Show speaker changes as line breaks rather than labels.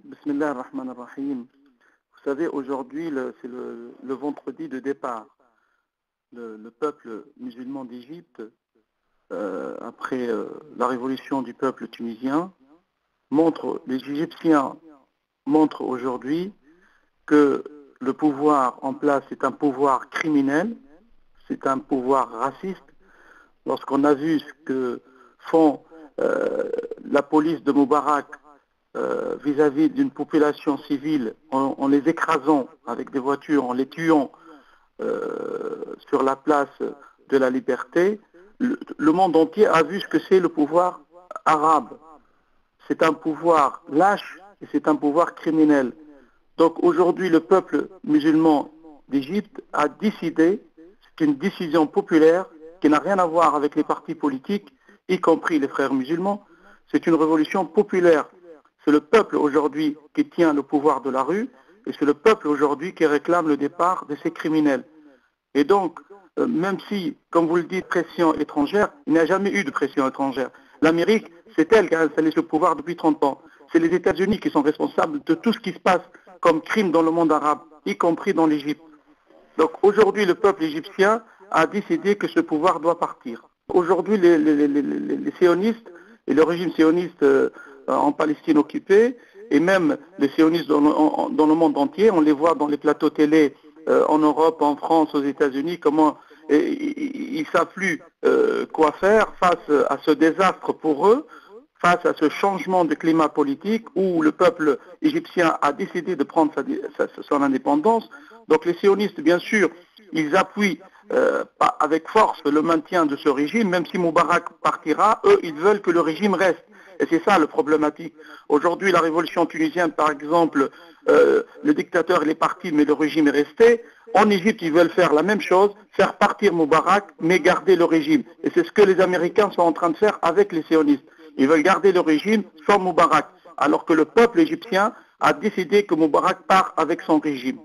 Bismillah ar-Rahman ar-Rahim. Vous savez, aujourd'hui, c'est le vendredi de départ. Le peuple musulman d'Égypte, après la révolution du peuple tunisien, les Égyptiens montrent aujourd'hui que le pouvoir en place est un pouvoir criminel, c'est un pouvoir raciste. Lorsqu'on a vu ce que font la police de Moubarak vis-à-vis d'une population civile, en les écrasant avec des voitures, en les tuant sur la place de la Liberté, le monde entier a vu ce que c'est le pouvoir arabe. C'est un pouvoir lâche et c'est un pouvoir criminel. Donc aujourd'hui, le peuple musulman d'Égypte a décidé, c'est une décision populaire qui n'a rien à voir avec les partis politiques, y compris les frères musulmans, c'est une révolution populaire. C'est le peuple aujourd'hui qui tient le pouvoir de la rue et c'est le peuple aujourd'hui qui réclame le départ de ces criminels. Et donc, même si, comme vous le dites, pression étrangère, il n'y a jamais eu de pression étrangère. L'Amérique, c'est elle qui a installé ce pouvoir depuis 30 ans. C'est les États-Unis qui sont responsables de tout ce qui se passe comme crime dans le monde arabe, y compris dans l'Égypte. Donc aujourd'hui, le peuple égyptien a décidé que ce pouvoir doit partir. Aujourd'hui, les sionistes et le régime sioniste en Palestine occupée, et même les sionistes dans le monde entier, on les voit dans les plateaux télé en Europe, en France, aux États-Unis, comment ils ne savent plus quoi faire face à ce désastre pour eux, face à ce changement de climat politique où le peuple égyptien a décidé de prendre son indépendance. Donc les sionistes, bien sûr, ils appuient avec force le maintien de ce régime, même si Moubarak partira, eux, ils veulent que le régime reste. Et c'est ça le problématique. Aujourd'hui, la révolution tunisienne, par exemple, le dictateur il est parti, mais le régime est resté. En Égypte, ils veulent faire la même chose, faire partir Moubarak, mais garder le régime. Et c'est ce que les Américains sont en train de faire avec les sionistes. Ils veulent garder le régime sans Moubarak, alors que le peuple égyptien a décidé que Moubarak part avec son régime.